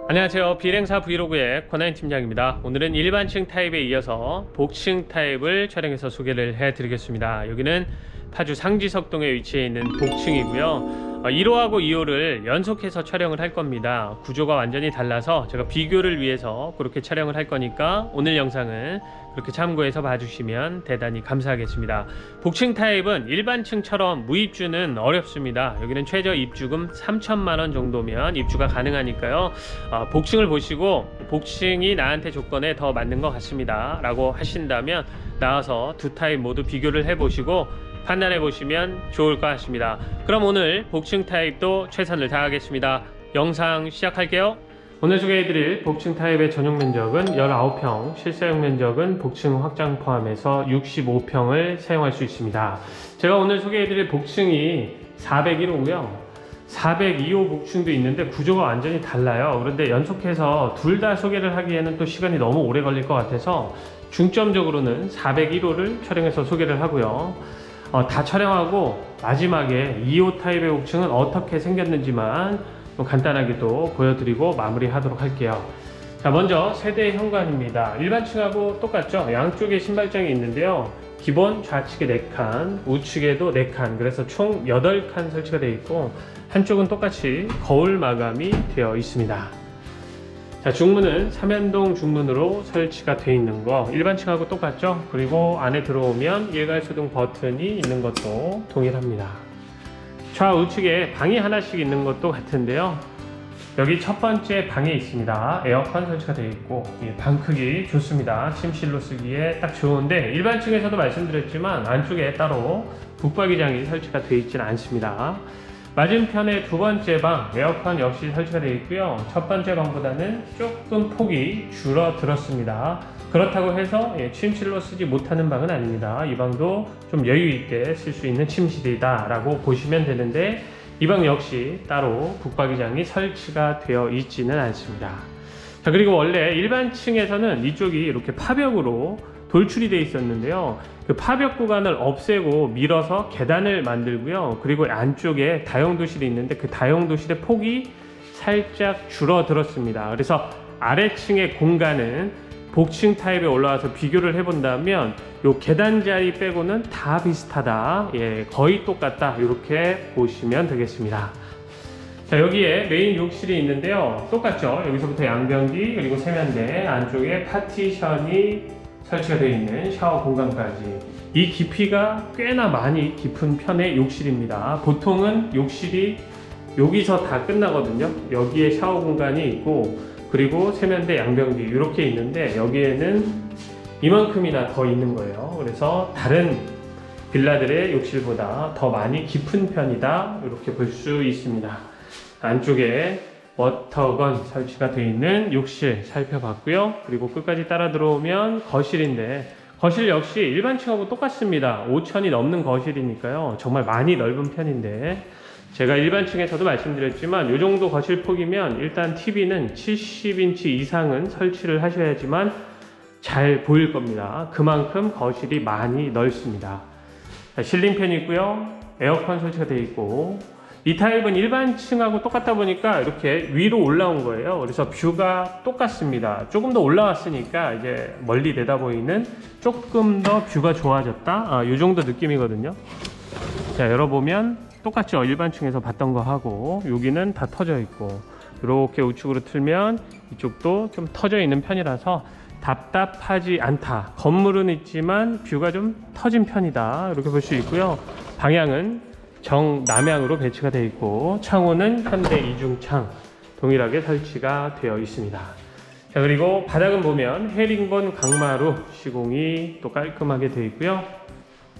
안녕하세요. 비행사 브이로그의 권하인 팀장입니다. 오늘은 일반층 타입에 이어서 복층 타입을 촬영해서 소개를 해드리겠습니다. 여기는 파주 상지석동에 위치해 있는 복층이고요. 1호하고 2호를 연속해서 촬영을 할 겁니다. 구조가 완전히 달라서 제가 비교를 위해서 그렇게 촬영을 할 거니까 오늘 영상은 그렇게 참고해서 봐주시면 대단히 감사하겠습니다. 복층 타입은 일반층처럼 무입주는 어렵습니다. 여기는 최저 입주금 3천만원 정도면 입주가 가능하니까요. 복층을 보시고 복층이 나한테 조건에 더 맞는 것 같습니다 라고 하신다면 나와서 두 타입 모두 비교를 해보시고 판단해 보시면 좋을 것 같습니다. 그럼 오늘 복층 타입도 최선을 다하겠습니다. 영상 시작할게요. 오늘 소개해드릴 복층 타입의 전용 면적은 19평, 실사용 면적은 복층 확장 포함해서 65평을 사용할 수 있습니다. 제가 오늘 소개해드릴 복층이 401호고요 402호 복층도 있는데 구조가 완전히 달라요. 그런데 연속해서 둘 다 소개를 하기에는 또 시간이 너무 오래 걸릴 것 같아서 중점적으로는 401호를 촬영해서 소개를 하고요. 다 촬영하고 마지막에 2호 타입의 복층은 어떻게 생겼는지만 간단하게 또 보여드리고 마무리하도록 할게요. 자, 먼저 세대 현관입니다. 일반층하고 똑같죠? 양쪽에 신발장이 있는데요. 기본 좌측에 4칸, 우측에도 4칸, 그래서 총 8칸 설치가 되어 있고 한쪽은 똑같이 거울 마감이 되어 있습니다. 자, 중문은 삼연동 중문으로 설치가 되어 있는 거 일반층하고 똑같죠? 그리고 안에 들어오면 일괄소등 버튼이 있는 것도 동일합니다. 좌우측에 방이 하나씩 있는 것도 같은데요. 여기 첫 번째 방에 있습니다. 에어컨 설치가 되어 있고 방 크기 좋습니다. 침실로 쓰기에 딱 좋은데 일반층에서도 말씀드렸지만 안쪽에 따로 북박이장이 설치가 되어 있지는 않습니다. 맞은편에 두 번째 방 에어컨 역시 설치가 되어 있고요. 첫 번째 방보다는 조금 폭이 줄어들었습니다. 그렇다고 해서 침실로 쓰지 못하는 방은 아닙니다. 이 방도 좀 여유 있게 쓸 수 있는 침실이다 라고 보시면 되는데 이 방 역시 따로 북박이장이 설치가 되어 있지는 않습니다. 자, 그리고 원래 일반층에서는 이쪽이 이렇게 파벽으로 돌출이 되어 있었는데요. 그 파벽 구간을 없애고 밀어서 계단을 만들고요. 그리고 안쪽에 다용도실이 있는데 그 다용도실의 폭이 살짝 줄어들었습니다. 그래서 아래층의 공간은 복층 타입에 올라와서 비교를 해본다면 요 계단 자리 빼고는 다 비슷하다. 거의 똑같다. 이렇게 보시면 되겠습니다. 자, 여기에 메인 욕실이 있는데요. 똑같죠? 여기서부터 양변기 그리고 세면대 안쪽에 파티션이 설치가 되어 있는 샤워 공간까지. 이 깊이가 꽤나 많이 깊은 편의 욕실입니다. 보통은 욕실이 여기서 다 끝나거든요. 여기에 샤워 공간이 있고 그리고 세면대, 양변기 이렇게 있는데 여기에는 이만큼이나 더 있는 거예요. 그래서 다른 빌라들의 욕실보다 더 많이 깊은 편이다 이렇게 볼 수 있습니다. 안쪽에 워터건 설치가 되어 있는 욕실 살펴봤고요. 그리고 끝까지 따라 들어오면 거실인데 거실 역시 일반층하고 똑같습니다. 5천이 넘는 거실이니까요. 정말 많이 넓은 편인데 제가 일반층에서도 말씀드렸지만 이 정도 거실 폭이면 일단 TV는 70인치 이상은 설치를 하셔야지만 잘 보일 겁니다. 그만큼 거실이 많이 넓습니다. 실링팬이 있고요. 에어컨 설치가 되어 있고 이 타입은 일반층하고 똑같다 보니까 이렇게 위로 올라온 거예요. 그래서 뷰가 똑같습니다. 조금 더 올라왔으니까 이제 멀리 내다 보이는 조금 더 뷰가 좋아졌다. 이 정도 느낌이거든요. 자, 열어보면 똑같죠. 일반층에서 봤던 거 하고 여기는 다 터져 있고 이렇게 우측으로 틀면 이쪽도 좀 터져 있는 편이라서 답답하지 않다. 건물은 있지만 뷰가 좀 터진 편이다. 이렇게 볼 수 있고요. 방향은 정남향으로 배치가 되어 있고 창호는 현대 이중창 동일하게 설치가 되어 있습니다. 자, 그리고 바닥은 보면 헤링본 강마루 시공이 또 깔끔하게 되어 있고요.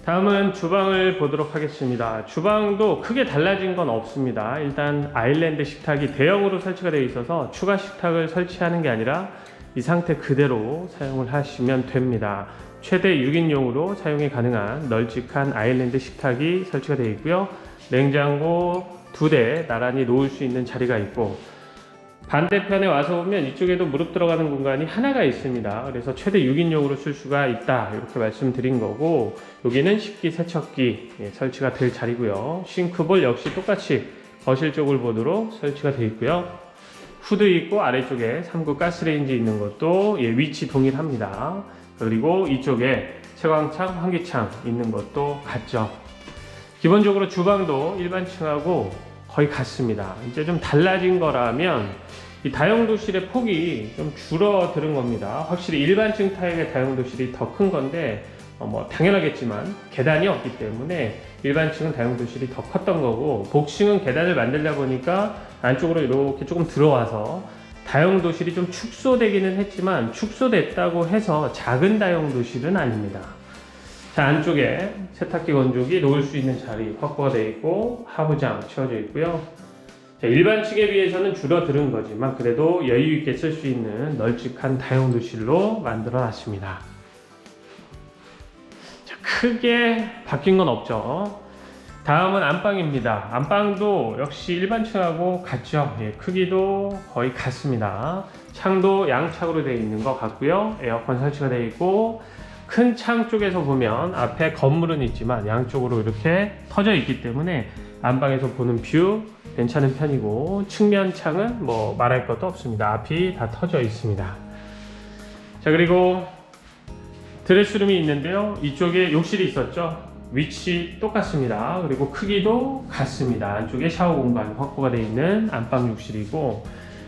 다음은 주방을 보도록 하겠습니다. 주방도 크게 달라진 건 없습니다. 일단 아일랜드 식탁이 대형으로 설치가 되어 있어서 추가 식탁을 설치하는 게 아니라 이 상태 그대로 사용을 하시면 됩니다. 최대 6인용으로 사용이 가능한 널찍한 아일랜드 식탁이 설치가 되어 있고요. 냉장고 2대 나란히 놓을 수 있는 자리가 있고 반대편에 와서 보면 이쪽에도 무릎 들어가는 공간이 하나가 있습니다. 그래서 최대 6인용으로 쓸 수가 있다 이렇게 말씀드린 거고 여기는 식기 세척기 설치가 될 자리고요. 싱크볼 역시 똑같이 거실 쪽을 보도록 설치가 되어 있고요. 후드 있고 아래쪽에 3구 가스레인지 있는 것도 위치 동일합니다. 그리고 이쪽에 채광창, 환기창 있는 것도 같죠. 기본적으로 주방도 일반층하고 거의 같습니다. 이제 좀 달라진 거라면 이 다용도실의 폭이 좀 줄어드는 겁니다. 확실히 일반층 타입의 다용도실이 더 큰 건데 뭐 당연하겠지만 계단이 없기 때문에 일반층은 다용도실이 더 컸던 거고, 복층은 계단을 만들다 보니까 안쪽으로 이렇게 조금 들어와서 다용도실이 좀 축소되기는 했지만 축소됐다고 해서 작은 다용도실은 아닙니다. 자, 안쪽에 세탁기, 건조기 놓을 수 있는 자리 확보가 되어 있고 하부장 채워져 있고요. 자, 일반층에 비해서는 줄어드는 거지만 그래도 여유 있게 쓸 수 있는 널찍한 다용도실로 만들어 놨습니다. 자, 크게 바뀐 건 없죠. 다음은 안방입니다. 안방도 역시 일반층하고 같죠. 크기도 거의 같습니다. 창도 양창으로 되어 있는 것 같고요. 에어컨 설치가 되어 있고, 큰 창 쪽에서 보면 앞에 건물은 있지만 양쪽으로 이렇게 터져 있기 때문에 안방에서 보는 뷰 괜찮은 편이고, 측면 창은 뭐 말할 것도 없습니다. 앞이 다 터져 있습니다. 자, 그리고 드레스룸이 있는데요. 이쪽에 욕실이 있었죠. 위치 똑같습니다. 그리고 크기도 같습니다. 안쪽에 샤워 공간 확보가 되어 있는 안방 욕실이고,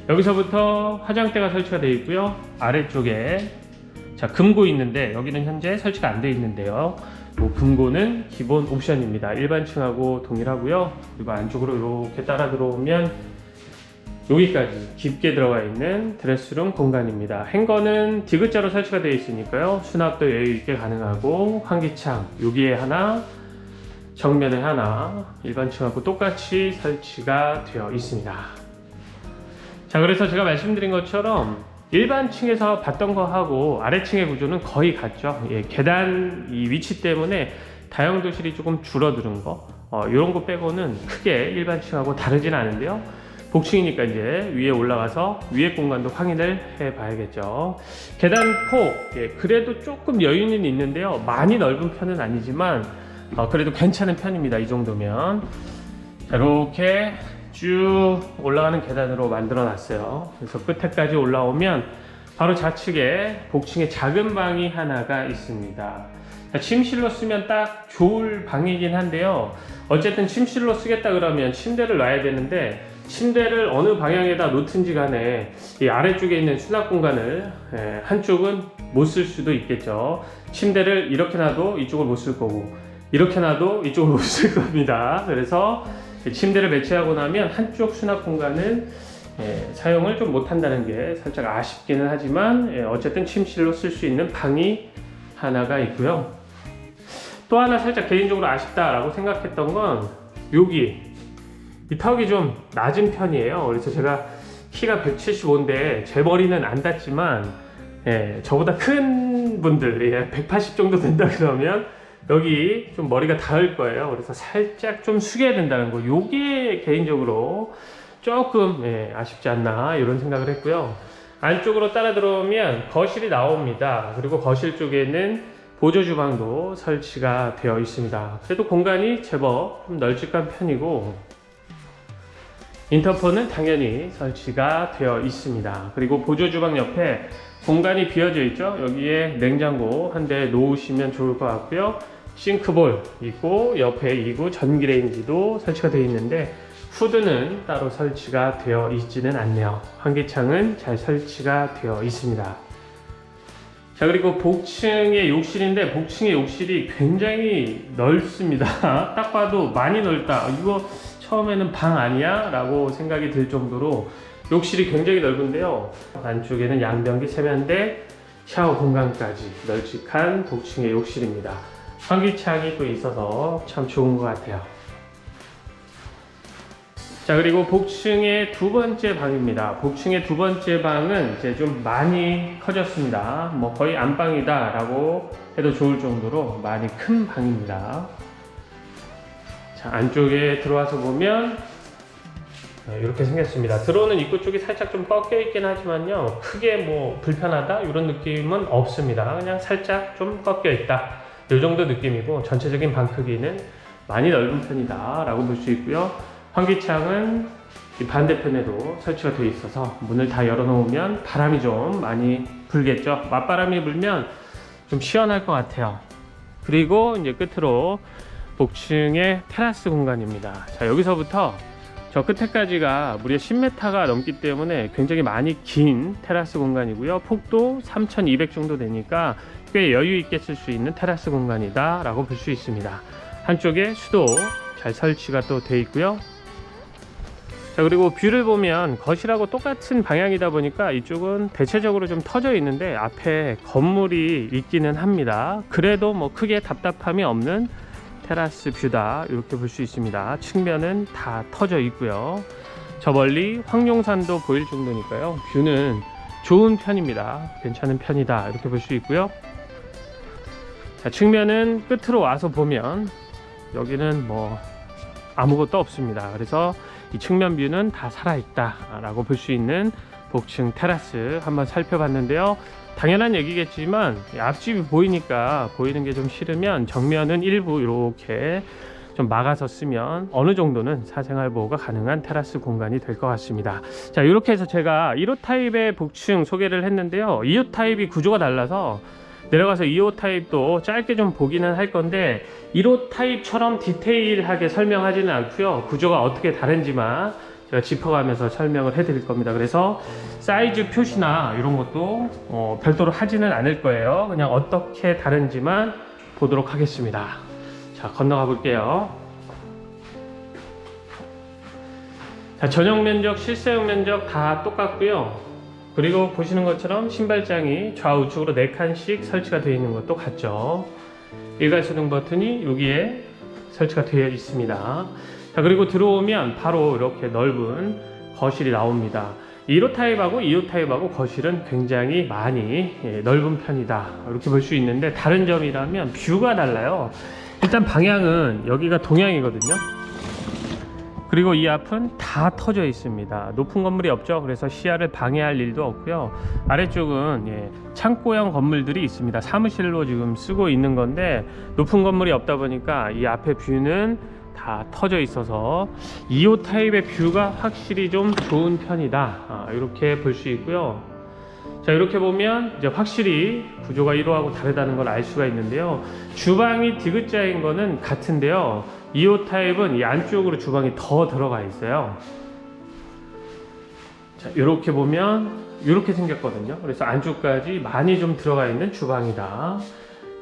여기서부터 화장대가 설치가 되어 있고요. 아래쪽에 자, 금고 있는데 여기는 현재 설치가 안 되어 있는데요. 금고는 기본 옵션입니다. 일반층하고 동일하고요. 그리고 안쪽으로 이렇게 따라 들어오면 여기까지 깊게 들어가 있는 드레스룸 공간입니다. 행거는 디귿자로 설치가 되어 있으니까요. 수납도 여유 있게 가능하고, 환기창 여기에 하나, 정면에 하나, 일반층하고 똑같이 설치가 되어 있습니다. 자, 그래서 제가 말씀드린 것처럼 일반층에서 봤던 거하고 아래층의 구조는 거의 같죠. 계단 이 위치 때문에 다용도실이 조금 줄어드는 거, 이런 거 빼고는 크게 일반층하고 다르진 않은데요. 복층이니까 이제 위에 올라가서 위에 공간도 확인을 해 봐야겠죠. 계단 폭, 그래도 조금 여유는 있는데요. 많이 넓은 편은 아니지만 그래도 괜찮은 편입니다. 이 정도면. 자, 이렇게 쭉 올라가는 계단으로 만들어 놨어요. 그래서 끝에까지 올라오면 바로 좌측에 복층에 작은 방이 하나가 있습니다. 침실로 쓰면 딱 좋을 방이긴 한데요. 어쨌든 침실로 쓰겠다 그러면 침대를 놔야 되는데, 침대를 어느 방향에다 놓든지 간에 이 아래쪽에 있는 수납 공간을 한쪽은 못 쓸 수도 있겠죠. 침대를 이렇게 놔도 이쪽을 못 쓸 거고, 이렇게 놔도 이쪽을 못 쓸 겁니다. 그래서 침대를 배치하고 나면 한쪽 수납 공간은 사용을 좀 못한다는 게 살짝 아쉽기는 하지만, 어쨌든 침실로 쓸 수 있는 방이 하나가 있고요. 또 하나 살짝 개인적으로 아쉽다라고 생각했던 건 여기 이 턱이 좀 낮은 편이에요. 그래서 제가 키가 175인데 제 머리는 안 닿지만 저보다 큰 분들 180 정도 된다 그러면 여기 좀 머리가 닿을 거예요. 그래서 살짝 좀 숙여야 된다는 거, 요게 개인적으로 조금 아쉽지 않나 이런 생각을 했고요. 안쪽으로 따라 들어오면 거실이 나옵니다. 그리고 거실 쪽에는 보조 주방도 설치가 되어 있습니다. 그래도 공간이 제법 좀 널찍한 편이고, 인터폰은 당연히 설치가 되어 있습니다. 그리고 보조 주방 옆에 공간이 비어져 있죠. 여기에 냉장고 한 대 놓으시면 좋을 것 같고요. 싱크볼 있고 옆에 2구 전기레인지도 설치가 되어 있는데 후드는 따로 설치가 되어 있지는 않네요. 환기창은 잘 설치가 되어 있습니다. 자, 그리고 복층의 욕실인데 복층의 욕실이 굉장히 넓습니다. 딱 봐도 많이 넓다, 이거 처음에는 방 아니야? 라고 생각이 들 정도로 욕실이 굉장히 넓은데요. 안쪽에는 양변기, 세면대, 샤워 공간까지 널찍한 복층의 욕실입니다. 환기창이 또 있어서 참 좋은 것 같아요. 자, 그리고 복층의 두 번째 방입니다. 복층의 두 번째 방은 이제 좀 많이 커졌습니다. 뭐 거의 안방이다 라고 해도 좋을 정도로 많이 큰 방입니다. 자, 안쪽에 들어와서 보면 이렇게 생겼습니다. 들어오는 입구 쪽이 살짝 좀 꺾여 있긴 하지만요, 크게 뭐 불편하다 이런 느낌은 없습니다. 그냥 살짝 좀 꺾여 있다, 이 정도 느낌이고, 전체적인 방 크기는 많이 넓은 편이다 라고 볼 수 있고요. 환기창은 이 반대편에도 설치가 되어 있어서 문을 다 열어놓으면 바람이 좀 많이 불겠죠. 맞바람이 불면 좀 시원할 것 같아요. 그리고 이제 끝으로 복층의 테라스 공간입니다. 자, 여기서부터 저 끝에까지가 무려 10m가 넘기 때문에 굉장히 많이 긴 테라스 공간이고요. 폭도 3200 정도 되니까 꽤 여유 있게 쓸 수 있는 테라스 공간이다 라고 볼 수 있습니다. 한쪽에 수도 잘 설치가 또 되어 있고요. 자, 그리고 뷰를 보면 거실하고 똑같은 방향이다 보니까 이쪽은 대체적으로 좀 터져 있는데 앞에 건물이 있기는 합니다. 그래도 뭐 크게 답답함이 없는 테라스 뷰다 이렇게 볼 수 있습니다. 측면은 다 터져 있고요. 저 멀리 황룡산도 보일 정도니까요. 뷰는 좋은 편입니다. 괜찮은 편이다 이렇게 볼 수 있고요. 자, 측면은 끝으로 와서 보면 여기는 뭐 아무것도 없습니다. 그래서 이 측면 뷰는 다 살아있다 라고 볼 수 있는 복층 테라스 한번 살펴봤는데요. 당연한 얘기겠지만 앞집이 보이니까 보이는 게 좀 싫으면 정면은 일부 이렇게 좀 막아서 쓰면 어느 정도는 사생활 보호가 가능한 테라스 공간이 될 것 같습니다. 자, 이렇게 해서 제가 1호 타입의 복층 소개를 했는데요. 2호 타입이 구조가 달라서 내려가서 2호 타입도 짧게 좀 보기는 할 건데 1호 타입처럼 디테일하게 설명하지는 않고요. 구조가 어떻게 다른지만 제가 짚어가면서 설명을 해드릴 겁니다. 그래서 사이즈 표시나 이런 것도 별도로 하지는 않을 거예요. 그냥 어떻게 다른지만 보도록 하겠습니다. 자, 건너가 볼게요. 자, 전용 면적, 실사용 면적 다 똑같고요. 그리고 보시는 것처럼 신발장이 좌우측으로 4칸씩 설치가 되어 있는 것도 같죠. 일괄소등 버튼이 여기에 설치가 되어 있습니다. 자, 그리고 들어오면 바로 이렇게 넓은 거실이 나옵니다. 1호 타입하고 2호 타입하고 거실은 굉장히 많이 넓은 편이다 이렇게 볼 수 있는데 다른 점이라면 뷰가 달라요. 일단 방향은 여기가 동향이거든요. 그리고 이 앞은 다 터져 있습니다. 높은 건물이 없죠. 그래서 시야를 방해할 일도 없고요. 아래쪽은 창고형 건물들이 있습니다. 사무실로 지금 쓰고 있는 건데 높은 건물이 없다 보니까 이 앞에 뷰는 다 터져 있어서 2호 타입의 뷰가 확실히 좀 좋은 편이다 이렇게 볼 수 있고요. 자, 이렇게 보면 이제 확실히 구조가 1호하고 다르다는 걸 알 수가 있는데요. 주방이 디귿자인 거는 같은데요. 2호 타입은 이 안쪽으로 주방이 더 들어가 있어요. 자, 이렇게 보면 이렇게 생겼거든요. 그래서 안쪽까지 많이 좀 들어가 있는 주방이다.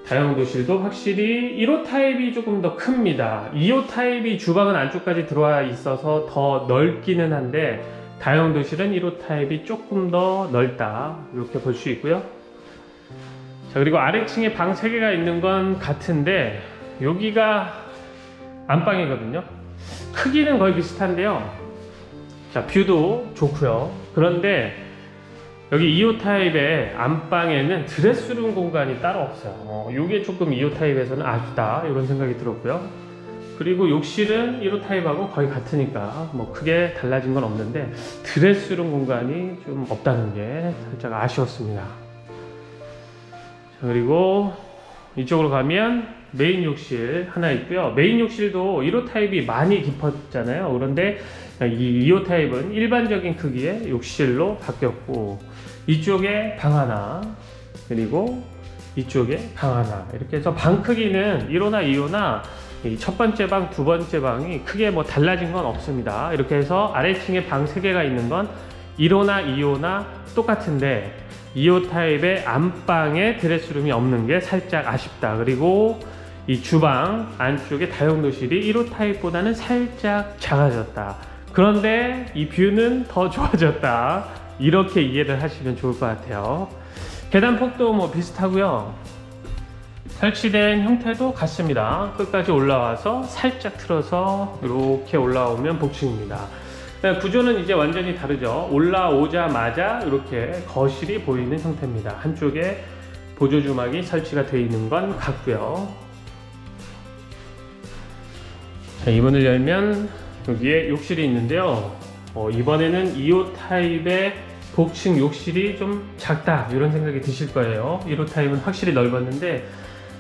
다용도실도 확실히 1호 타입이 조금 더 큽니다. 2호 타입이 주방은 안쪽까지 들어와 있어서 더 넓기는 한데 다용도실은 1호 타입이 조금 더 넓다 이렇게 볼 수 있고요. 자, 그리고 아래층에 방 3개가 있는 건 같은데 여기가 안방이거든요. 크기는 거의 비슷한데요. 자, 뷰도 좋고요. 그런데 여기 2호 타입의 안방에는 드레스룸 공간이 따로 없어요. 이게 조금 2호 타입에서는 아쉽다 이런 생각이 들었고요. 그리고 욕실은 1호 타입하고 거의 같으니까 뭐 크게 달라진 건 없는데 드레스룸 공간이 좀 없다는 게 살짝 아쉬웠습니다. 자, 그리고 이쪽으로 가면 메인 욕실 하나 있고요. 메인 욕실도 1호 타입이 많이 깊었잖아요. 그런데 이 2호 타입은 일반적인 크기의 욕실로 바뀌었고 이쪽에 방 하나 그리고 이쪽에 방 하나 이렇게 해서 방 크기는 1호나 2호나 첫 번째 방, 두 번째 방이 크게 뭐 달라진 건 없습니다. 이렇게 해서 아래층에 방 3개가 있는 건 1호나 2호나 똑같은데 2호 타입의 안방에 드레스룸이 없는 게 살짝 아쉽다. 그리고 이 주방 안쪽에 다용도실이 1호 타입보다는 살짝 작아졌다. 그런데 이 뷰는 더 좋아졌다. 이렇게 이해를 하시면 좋을 것 같아요. 계단 폭도 뭐 비슷하고요. 설치된 형태도 같습니다. 끝까지 올라와서 살짝 틀어서 이렇게 올라오면 복층입니다. 구조는 이제 완전히 다르죠. 올라오자마자 이렇게 거실이 보이는 형태입니다. 한쪽에 보조주막이 설치가 되어 있는 건 같고요. 자, 이 문을 열면 여기에 욕실이 있는데요. 이번에는 2호 타입의 복층 욕실이 좀 작다 이런 생각이 드실 거예요. 1호 타입은 확실히 넓었는데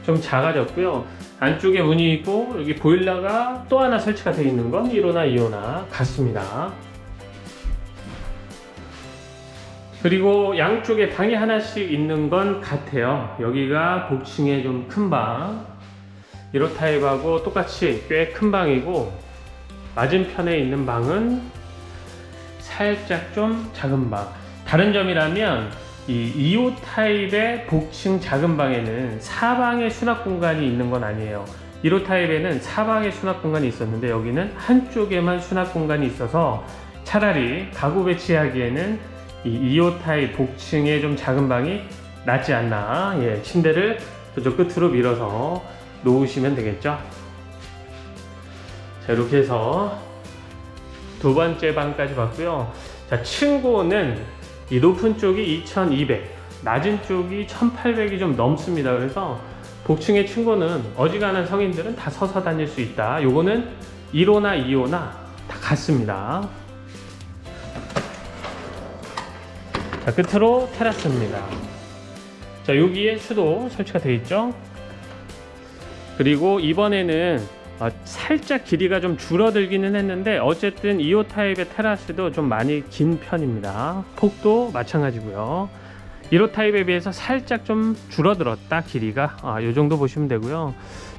좀 작아졌고요. 안쪽에 문이 있고 여기 보일러가 또 하나 설치가 되어 있는 건 1호나 2호나 같습니다. 그리고 양쪽에 방이 하나씩 있는 건 같아요. 여기가 복층의 좀 큰 방, 1호 타입하고 똑같이 꽤 큰 방이고, 맞은편에 있는 방은 살짝 좀 작은 방. 다른 점이라면 이 2호 타입의 복층 작은 방에는 사방에 수납 공간이 있는 건 아니에요. 1호 타입에는 사방에 수납 공간이 있었는데 여기는 한쪽에만 수납 공간이 있어서 차라리 가구 배치하기에는 이 2호 타입 복층의 좀 작은 방이 낫지 않나. 예, 침대를 저쪽 끝으로 밀어서 놓으시면 되겠죠. 자, 이렇게 해서 두 번째 방까지 봤고요. 자, 층고는 이 높은 쪽이 2200, 낮은 쪽이 1800이 좀 넘습니다. 그래서 복층의 층고는 어지간한 성인들은 다 서서 다닐 수 있다. 요거는 1호나 2호나 다 같습니다. 자, 끝으로 테라스입니다. 자, 여기에 수도 설치가 되어 있죠. 그리고 이번에는 살짝 길이가 좀 줄어들기는 했는데 어쨌든 2호 타입의 테라스도 좀 많이 긴 편입니다. 폭도 마찬가지고요. 1호 타입에 비해서 살짝 좀 줄어들었다, 길이가. 이 정도 보시면 되고요.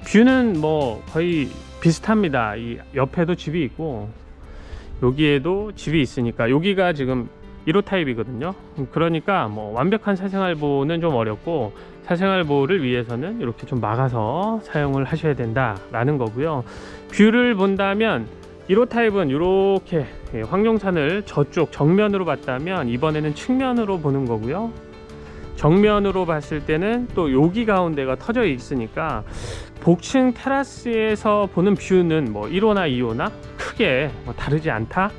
뷰는 뭐 거의 비슷합니다. 이 옆에도 집이 있고 여기에도 집이 있으니까, 여기가 지금 1호 타입이거든요. 그러니까 뭐 완벽한 사생활보호는 좀 어렵고, 사생활보호를 위해서는 이렇게 좀 막아서 사용을 하셔야 된다라는 거고요. 뷰를 본다면 1호 타입은 이렇게 황룡산을 저쪽 정면으로 봤다면 이번에는 측면으로 보는 거고요. 정면으로 봤을 때는 또 여기 가운데가 터져 있으니까 복층 테라스에서 보는 뷰는 뭐 1호나 2호나 크게 뭐 다르지 않다.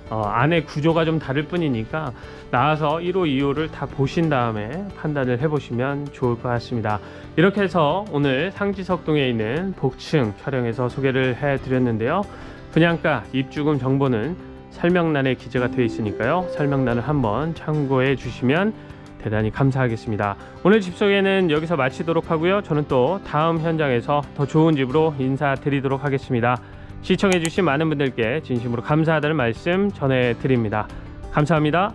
안에 구조가 좀 다를 뿐이니까 나와서 1호, 2호를 다 보신 다음에 판단을 해보시면 좋을 것 같습니다. 이렇게 해서 오늘 상지석동에 있는 복층 촬영해서 소개를 해드렸는데요. 분양가, 입주금 정보는 설명란에 기재가 되어 있으니까요. 설명란을 한번 참고해 주시면 대단히 감사하겠습니다. 오늘 집 소개는 여기서 마치도록 하고요. 저는 또 다음 현장에서 더 좋은 집으로 인사드리도록 하겠습니다. 시청해주신 많은 분들께 진심으로 감사하다는 말씀 전해드립니다. 감사합니다.